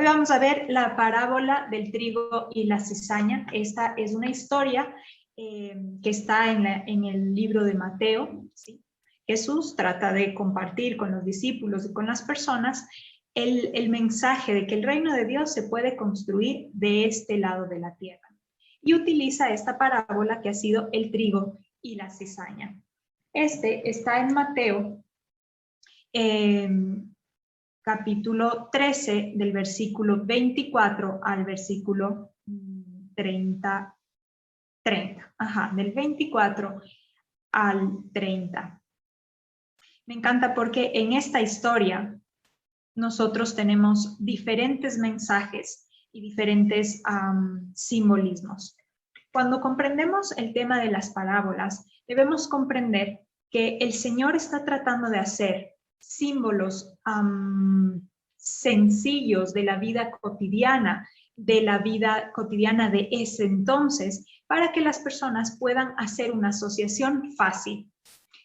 Hoy vamos a ver la parábola del trigo y la cizaña. Esta es una historia que está en el libro de Mateo, ¿sí? Jesús trata de compartir con los discípulos y con las personas el mensaje de que el reino de Dios se puede construir de este lado de la tierra. Y utiliza esta parábola que ha sido el trigo y la cizaña. Este está en Mateo capítulo 13, del versículo 24 al versículo 30. Del 24 al 30. Me encanta porque en esta historia nosotros tenemos diferentes mensajes y diferentes simbolismos. Cuando comprendemos el tema de las parábolas, debemos comprender que el Señor está tratando de hacer símbolos sencillos de la vida cotidiana, de ese entonces, para que las personas puedan hacer una asociación fácil.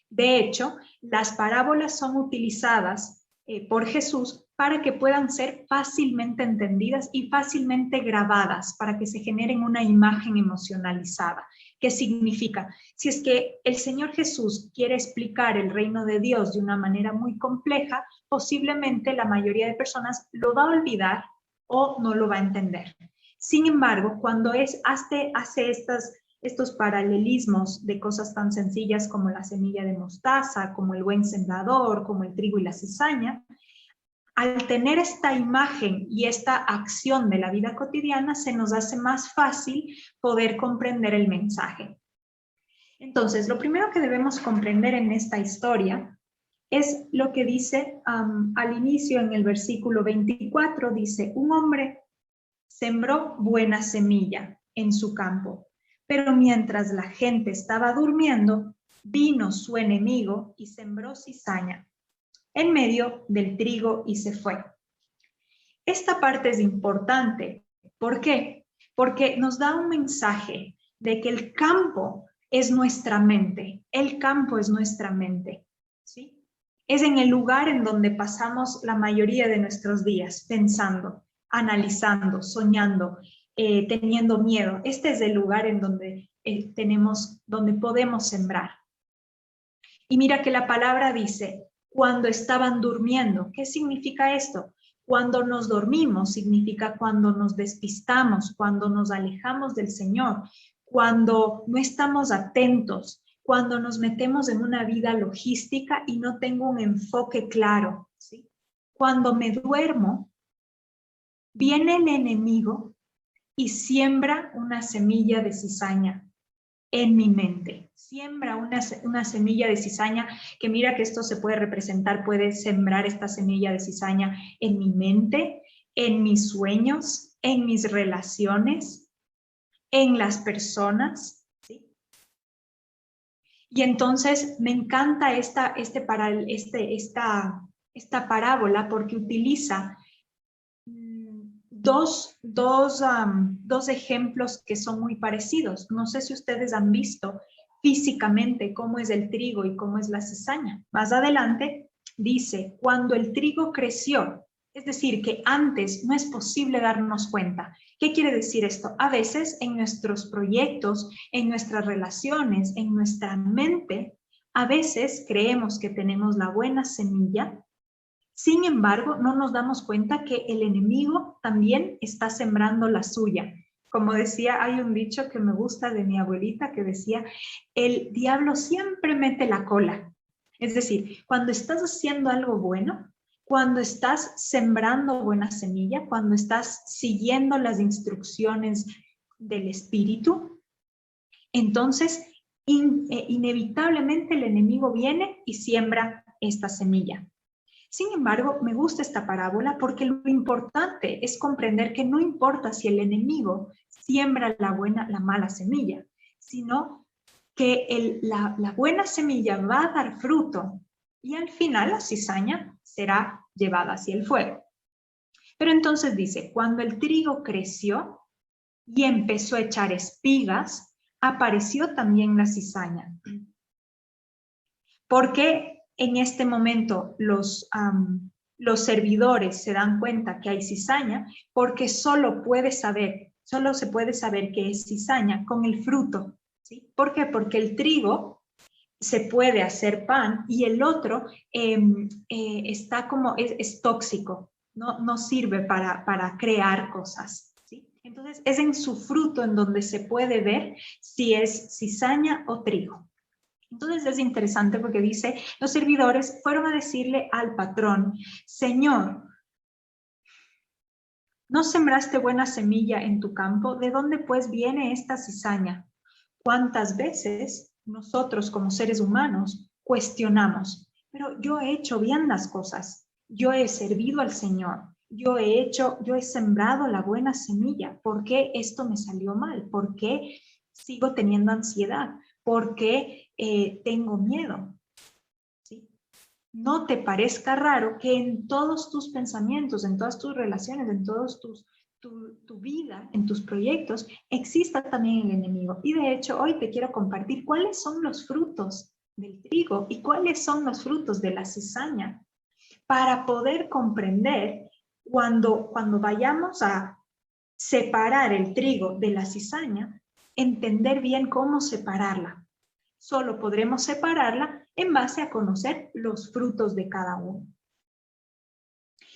De hecho, las parábolas son utilizadas por Jesús para que puedan ser fácilmente entendidas y fácilmente grabadas, para que se generen una imagen emocionalizada. ¿Qué significa? Si es que el Señor Jesús quiere explicar el reino de Dios de una manera muy compleja, posiblemente la mayoría de personas lo va a olvidar o no lo va a entender. Sin embargo, cuando hace estos paralelismos de cosas tan sencillas como la semilla de mostaza, como el buen sembrador, como el trigo y la cizaña, al tener esta imagen y esta acción de la vida cotidiana, se nos hace más fácil poder comprender el mensaje. Entonces, lo primero que debemos comprender en esta historia es lo que dice al inicio en el versículo 24, dice: un hombre sembró buena semilla en su campo, pero mientras la gente estaba durmiendo, vino su enemigo y sembró cizaña en medio del trigo y se fue. Esta parte es importante. ¿Por qué? Porque nos da un mensaje de que el campo es nuestra mente. El campo es nuestra mente, ¿sí? Es en el lugar en donde pasamos la mayoría de nuestros días, pensando, analizando, soñando, teniendo miedo. Este es el lugar en donde donde podemos sembrar. Y mira que la palabra dice: cuando estaban durmiendo. ¿Qué significa esto? Cuando nos dormimos significa cuando nos despistamos, cuando nos alejamos del Señor, cuando no estamos atentos, cuando nos metemos en una vida logística y no tengo un enfoque claro, ¿sí? Cuando me duermo, viene el enemigo y siembra una semilla de cizaña en mi mente. Siembra una semilla de cizaña, que mira que esto se puede representar, puede sembrar esta semilla de cizaña en mi mente, en mis sueños, en mis relaciones, en las personas, ¿sí? Y entonces me encanta esta parábola porque utiliza dos ejemplos que son muy parecidos. No sé si ustedes han visto físicamente cómo es el trigo y cómo es la cizaña. Más adelante dice: cuando el trigo creció, es decir, que antes no es posible darnos cuenta. ¿Qué quiere decir esto? A veces en nuestros proyectos, en nuestras relaciones, en nuestra mente, a veces creemos que tenemos la buena semilla. Sin embargo, no nos damos cuenta que el enemigo también está sembrando la suya. Como decía, hay un dicho que me gusta de mi abuelita que decía: el diablo siempre mete la cola. Es decir, cuando estás haciendo algo bueno, cuando estás sembrando buena semilla, cuando estás siguiendo las instrucciones del Espíritu, entonces inevitablemente el enemigo viene y siembra esta semilla. Sin embargo, me gusta esta parábola porque lo importante es comprender que no importa si el enemigo siembra la buena, la mala semilla, sino que la buena semilla va a dar fruto y al final la cizaña será llevada hacia el fuego. Pero entonces dice: cuando el trigo creció y empezó a echar espigas, apareció también la cizaña. Porque en este momento Los servidores se dan cuenta que hay cizaña porque solo se puede saber que es cizaña con el fruto. ¿Sí? ¿Por qué? Porque el trigo se puede hacer pan y el otro está como, es tóxico, no sirve para crear cosas. ¿Sí? Entonces es en su fruto en donde se puede ver si es cizaña o trigo. Entonces es interesante porque dice, los servidores fueron a decirle al patrón, Señor, ¿no sembraste buena semilla en tu campo? ¿De dónde pues viene esta cizaña? ¿Cuántas veces nosotros como seres humanos cuestionamos? Pero yo he hecho bien las cosas, yo he servido al Señor, yo he sembrado la buena semilla. ¿Por qué esto me salió mal? ¿Por qué sigo teniendo ansiedad? ¿Por qué tengo miedo? ¿Sí? No te parezca raro que en todos tus pensamientos, en todas tus relaciones, en todos tu vida, en tus proyectos, exista también el enemigo. Y de hecho, hoy te quiero compartir cuáles son los frutos del trigo y cuáles son los frutos de la cizaña para poder comprender cuando vayamos a separar el trigo de la cizaña, entender bien cómo separarla. Solo podremos separarla en base a conocer los frutos de cada uno.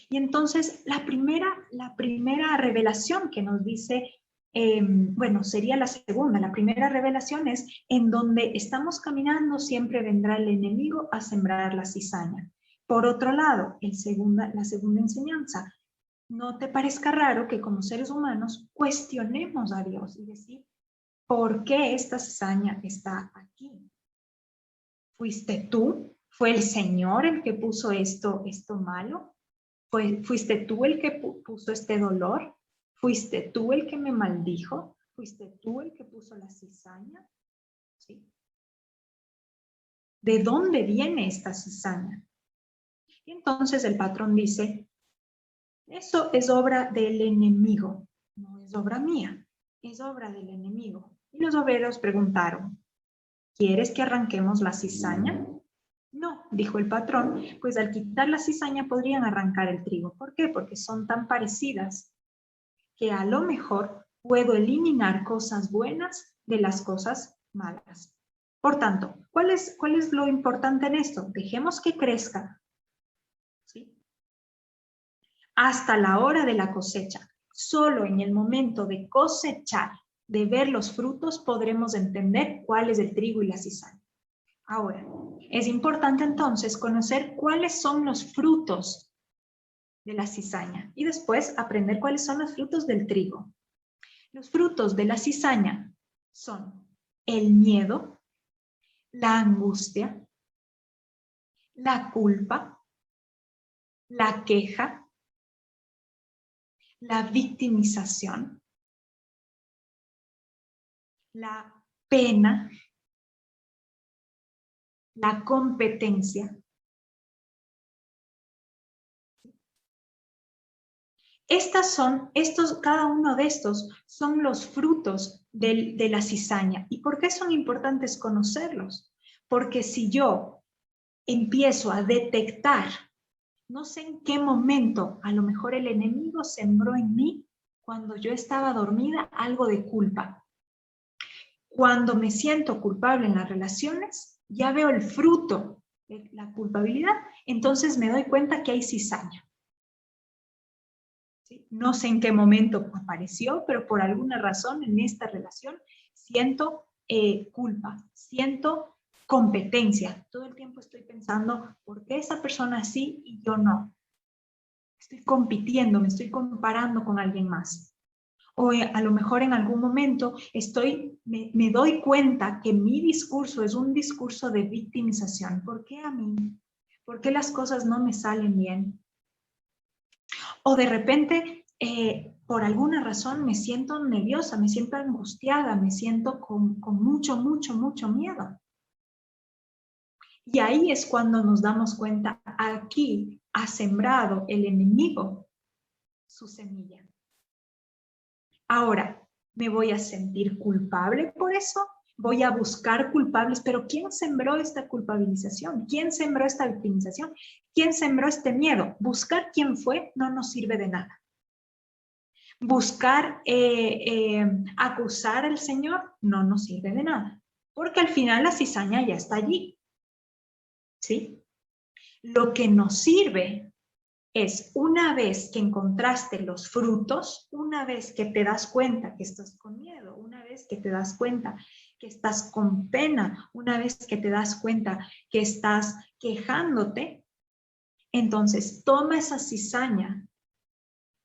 Y entonces la primera revelación que nos dice, bueno, sería la segunda. La primera revelación es en donde estamos caminando siempre vendrá el enemigo a sembrar la cizaña. Por otro lado, la segunda enseñanza, no te parezca raro que como seres humanos cuestionemos a Dios y decir, ¿por qué esta cizaña está aquí? ¿Fuiste tú? ¿Fue el Señor el que puso esto malo? ¿Fuiste tú el que puso este dolor? ¿Fuiste tú el que me maldijo? ¿Fuiste tú el que puso la cizaña? ¿Sí? ¿De dónde viene esta cizaña? Y entonces el patrón dice, eso es obra del enemigo, no es obra mía, es obra del enemigo. Y los obreros preguntaron, ¿quieres que arranquemos la cizaña? No, dijo el patrón, pues al quitar la cizaña podrían arrancar el trigo. ¿Por qué? Porque son tan parecidas que a lo mejor puedo eliminar cosas buenas de las cosas malas. Por tanto, ¿cuál es lo importante en esto? Dejemos que crezca, ¿sí? Hasta la hora de la cosecha. Solo en el momento de cosechar, de ver los frutos, podremos entender cuál es el trigo y la cizaña. Ahora, es importante entonces conocer cuáles son los frutos de la cizaña y después aprender cuáles son los frutos del trigo. Los frutos de la cizaña son el miedo, la angustia, la culpa, la queja, la victimización, la pena, la competencia. Cada uno de estos son los frutos de la cizaña. ¿Y por qué son importantes conocerlos? Porque si yo empiezo a detectar, no sé en qué momento, a lo mejor el enemigo sembró en mí, cuando yo estaba dormida, algo de culpa. Cuando me siento culpable en las relaciones, ya veo el fruto de la culpabilidad, entonces me doy cuenta que hay cizaña. ¿Sí? No sé en qué momento apareció, pero por alguna razón en esta relación siento culpa, siento competencia. Todo el tiempo estoy pensando, ¿por qué esa persona sí y yo no? Estoy compitiendo, me estoy comparando con alguien más. O a lo mejor en algún momento me doy cuenta que mi discurso es un discurso de victimización. ¿Por qué a mí? ¿Por qué las cosas no me salen bien? O de repente, por alguna razón me siento nerviosa, me siento angustiada, me siento con mucho miedo. Y ahí es cuando nos damos cuenta, aquí ha sembrado el enemigo su semilla. Ahora, ¿me voy a sentir culpable por eso? voy a buscar culpables, pero ¿quién sembró esta culpabilización? ¿Quién sembró esta victimización? ¿Quién sembró este miedo? Buscar quién fue no nos sirve de nada. Buscar acusar al Señor no nos sirve de nada, porque al final la cizaña ya está allí, ¿sí? Lo que nos sirve es, una vez que encontraste los frutos, una vez que te das cuenta que estás con miedo, una vez que te das cuenta que estás con pena, una vez que te das cuenta que estás quejándote, entonces toma esa cizaña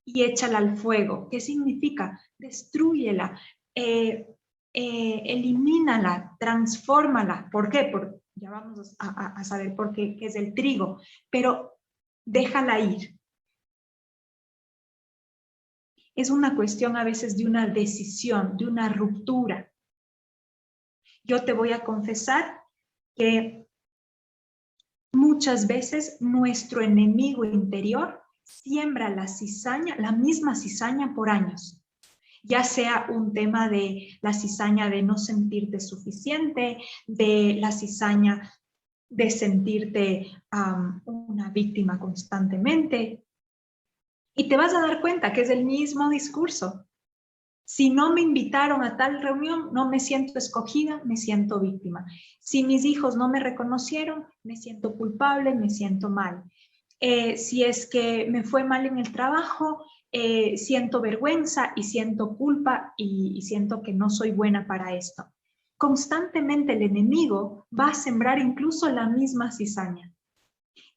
y échala al fuego. ¿Qué significa? Destrúyela, elimínala, transfórmala. ¿Por qué? Porque ya vamos a saber por qué, que es el trigo, pero déjala ir. Es una cuestión a veces de una decisión, de una ruptura. Yo te voy a confesar que muchas veces nuestro enemigo interior siembra la cizaña, la misma cizaña por años. Ya sea un tema de la cizaña de no sentirte suficiente, de la cizaña de sentirte una víctima constantemente. Y te vas a dar cuenta que es el mismo discurso. Si no me invitaron a tal reunión, no me siento escogida, me siento víctima. Si mis hijos no me reconocieron, me siento culpable, me siento mal. Si es que me fue mal en el trabajo, siento vergüenza y siento culpa y siento que no soy buena para esto. Constantemente el enemigo va a sembrar incluso la misma cizaña.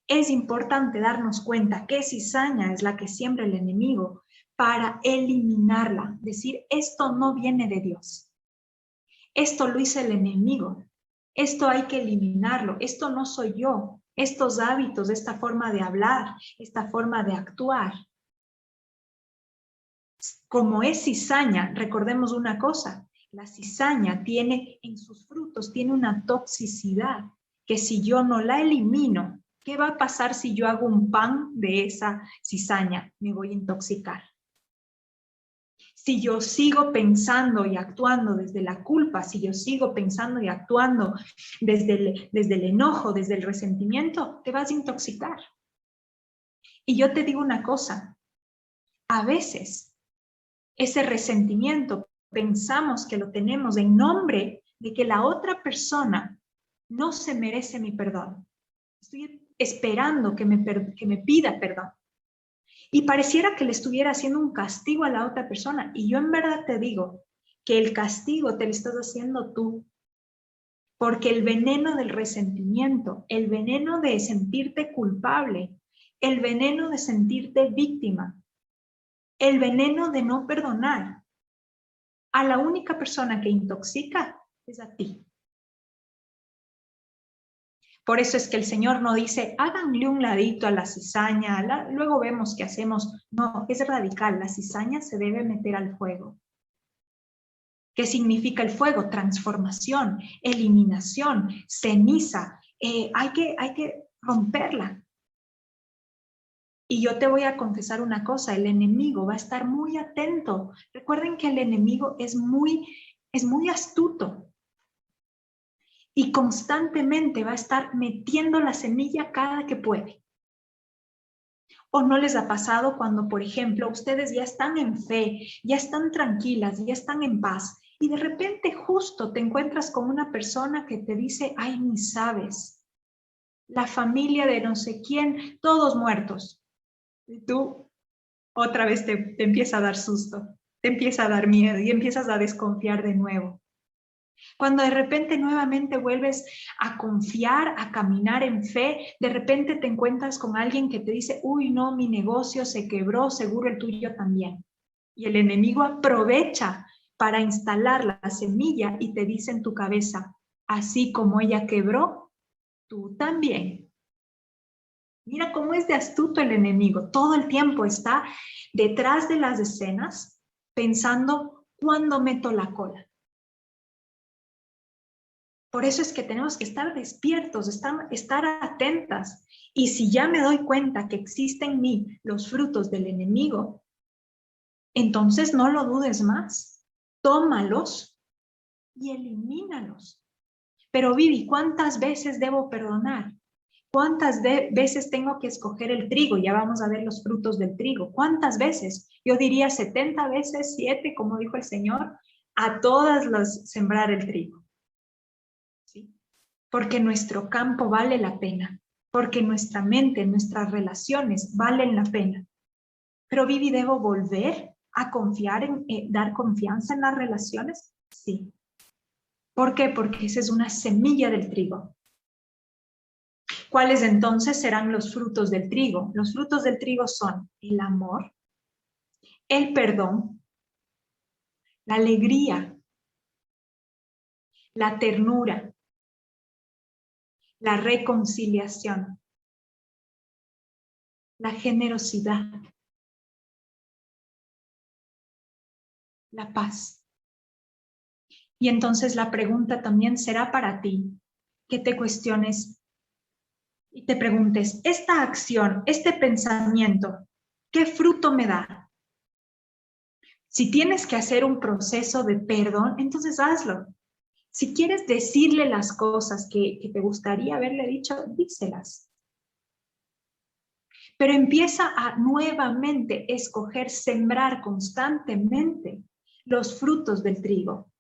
Es importante darnos cuenta qué cizaña es la que siembra el enemigo para eliminarla. Decir, esto no viene de Dios. Esto lo hizo el enemigo. Esto hay que eliminarlo. Esto no soy yo. Estos hábitos, esta forma de hablar, esta forma de actuar. Como es cizaña, recordemos una cosa, la cizaña tiene en sus frutos, tiene una toxicidad que si yo no la elimino, ¿qué va a pasar si yo hago un pan de esa cizaña? Me voy a intoxicar. Si yo sigo pensando y actuando desde la culpa, si yo sigo pensando y actuando desde el enojo, desde el resentimiento, te vas a intoxicar. Y yo te digo una cosa, a veces ese resentimiento pensamos que lo tenemos en nombre de que la otra persona no se merece mi perdón. Estoy esperando que me pida perdón. Y pareciera que le estuviera haciendo un castigo a la otra persona. Y yo en verdad te digo que el castigo te lo estás haciendo tú. Porque el veneno del resentimiento, el veneno de sentirte culpable, el veneno de sentirte víctima, el veneno de no perdonar, a la única persona que intoxica es a ti. Por eso es que el Señor no dice, háganle un ladito a la cizaña, luego vemos qué hacemos. No, es radical, la cizaña se debe meter al fuego. ¿Qué significa el fuego? Transformación, eliminación, ceniza. Hay que romperla. Y yo te voy a confesar una cosa, el enemigo va a estar muy atento. Recuerden que el enemigo es muy astuto. Y constantemente va a estar metiendo la semilla cada que puede. ¿O no les ha pasado cuando, por ejemplo, ustedes ya están en fe, ya están tranquilas, ya están en paz, y de repente justo te encuentras con una persona que te dice, ay, ni sabes, la familia de no sé quién, todos muertos? Y tú otra vez te empieza a dar susto, te empieza a dar miedo y empiezas a desconfiar de nuevo. Cuando de repente nuevamente vuelves a confiar, a caminar en fe, de repente te encuentras con alguien que te dice, uy, no, mi negocio se quebró, seguro el tuyo también. Y el enemigo aprovecha para instalar la semilla y te dice en tu cabeza, así como ella quebró, tú también. Mira cómo es de astuto el enemigo. Todo el tiempo está detrás de las escenas pensando, ¿cuándo meto la cola? Por eso es que tenemos que estar despiertos, estar atentas. Y si ya me doy cuenta que existen en mí los frutos del enemigo, entonces no lo dudes más. Tómalos y elimínalos. Pero Vivi, ¿cuántas veces debo perdonar? ¿Cuántas veces tengo que escoger el trigo? Ya vamos a ver los frutos del trigo. ¿Cuántas veces? Yo diría 70 veces, 7, como dijo el Señor, a todas las sembrar el trigo. ¿Sí? Porque nuestro campo vale la pena, porque nuestra mente, nuestras relaciones valen la pena. Pero Vivi, ¿debo volver a confiar dar confianza en las relaciones? Sí. ¿Por qué? Porque esa es una semilla del trigo. ¿Cuáles entonces serán los frutos del trigo? Los frutos del trigo son el amor, el perdón, la alegría, la ternura, la reconciliación, la generosidad, la paz. Y entonces la pregunta también será para ti, que te cuestiones y te preguntes, esta acción, este pensamiento, ¿qué fruto me da? Si tienes que hacer un proceso de perdón, entonces hazlo. Si quieres decirle las cosas que te gustaría haberle dicho, díselas. Pero empieza a nuevamente escoger, sembrar constantemente los frutos del trigo.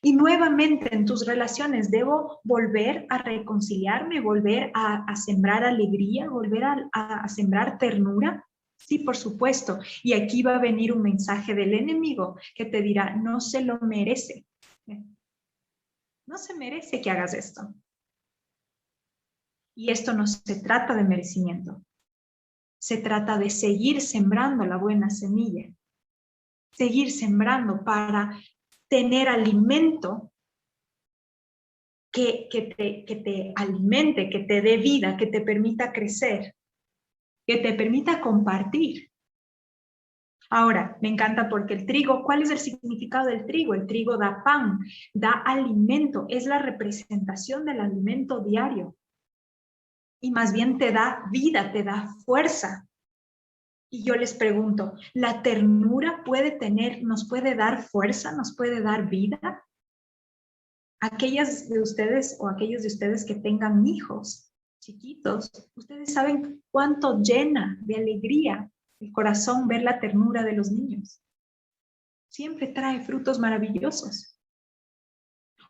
Y nuevamente en tus relaciones debo volver a reconciliarme, volver a sembrar alegría, volver a sembrar ternura. Sí, por supuesto. Y aquí va a venir un mensaje del enemigo que te dirá, no se lo merece. No se merece que hagas esto. Y esto no se trata de merecimiento. Se trata de seguir sembrando la buena semilla. Seguir sembrando para tener alimento que te alimente, que te dé vida, que te permita crecer, que te permita compartir. Ahora, me encanta porque el trigo, ¿cuál es el significado del trigo? El trigo da pan, da alimento, es la representación del alimento diario. Y más bien te da vida, te da fuerza. Y yo les pregunto, ¿la ternura nos puede dar fuerza, nos puede dar vida? Aquellas de ustedes o aquellos de ustedes que tengan hijos chiquitos, ustedes saben cuánto llena de alegría el corazón ver la ternura de los niños. Siempre trae frutos maravillosos.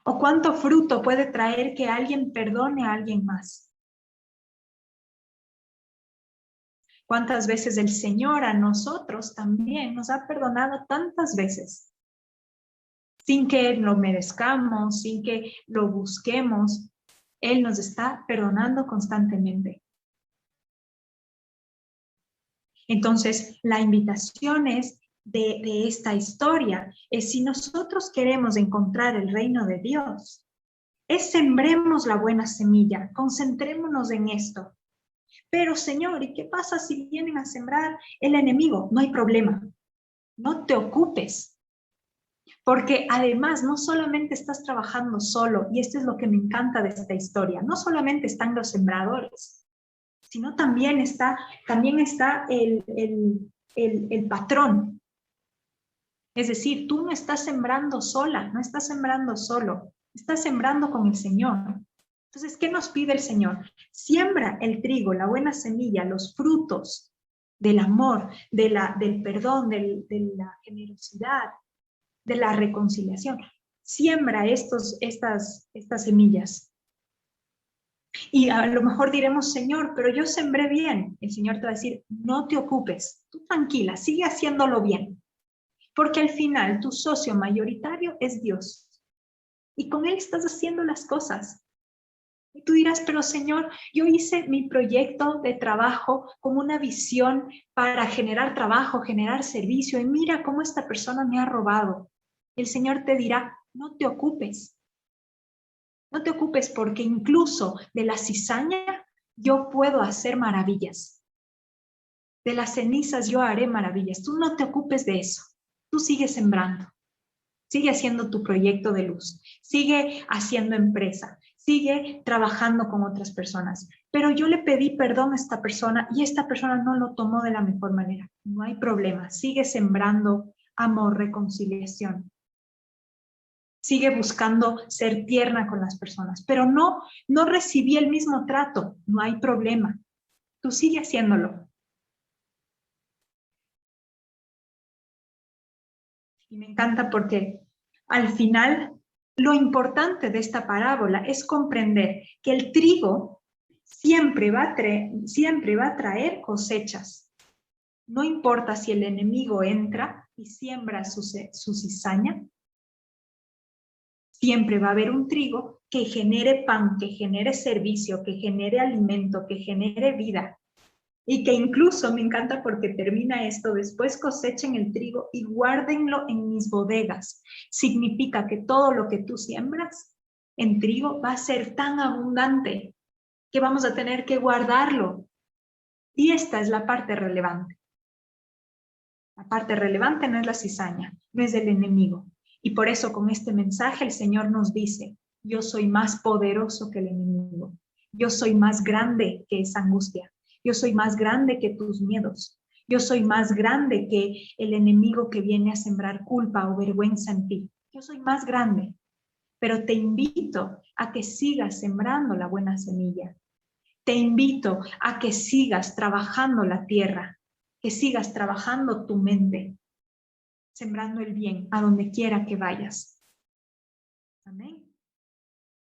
¿O cuánto fruto puede traer que alguien perdone a alguien más? ¿Cuántas veces el Señor a nosotros también nos ha perdonado tantas veces? Sin que lo merezcamos, sin que lo busquemos, Él nos está perdonando constantemente. Entonces, la invitación es de esta historia, es si nosotros queremos encontrar el reino de Dios, es sembremos la buena semilla, concentrémonos en esto. Pero Señor, ¿y qué pasa si vienen a sembrar el enemigo? No hay problema, no te ocupes. Porque además no solamente estás trabajando solo, y esto es lo que me encanta de esta historia, no solamente están los sembradores, sino también está el patrón. Es decir, tú no estás sembrando sola, no estás sembrando solo, estás sembrando con el Señor. Entonces, ¿qué nos pide el Señor? Siembra el trigo, la buena semilla, los frutos del amor, del perdón, de la generosidad, de la reconciliación. Siembra estas semillas. Y a lo mejor diremos, Señor, pero yo sembré bien. El Señor te va a decir, no te ocupes, tú tranquila, sigue haciéndolo bien. Porque al final tu socio mayoritario es Dios. Y con Él estás haciendo las cosas. Y tú dirás, pero Señor, yo hice mi proyecto de trabajo con una visión para generar trabajo, generar servicio, y mira cómo esta persona me ha robado. El Señor te dirá, no te ocupes. No te ocupes porque incluso de la cizaña yo puedo hacer maravillas. De las cenizas yo haré maravillas. Tú no te ocupes de eso. Tú sigue sembrando. Sigue haciendo tu proyecto de luz. Sigue haciendo empresa. Sigue trabajando con otras personas. Pero yo le pedí perdón a esta persona y esta persona no lo tomó de la mejor manera. No hay problema. Sigue sembrando amor, reconciliación. Sigue buscando ser tierna con las personas, pero no recibí el mismo trato. No hay problema. Tú sigue haciéndolo. Y me encanta porque al final lo importante de esta parábola es comprender que el trigo siempre va a traer cosechas. No importa si el enemigo entra y siembra su cizaña, siempre va a haber un trigo que genere pan, que genere servicio, que genere alimento, que genere vida. Y que incluso me encanta porque termina esto, después cosechen el trigo y guárdenlo en mis bodegas. Significa que todo lo que tú siembras en trigo va a ser tan abundante que vamos a tener que guardarlo. Y esta es la parte relevante. La parte relevante no es la cizaña, no es el enemigo. Y por eso con este mensaje el Señor nos dice, yo soy más poderoso que el enemigo. Yo soy más grande que esa angustia. Yo soy más grande que tus miedos. Yo soy más grande que el enemigo que viene a sembrar culpa o vergüenza en ti. Yo soy más grande, pero te invito a que sigas sembrando la buena semilla. Te invito a que sigas trabajando la tierra, que sigas trabajando tu mente, sembrando el bien a donde quiera que vayas. Amén.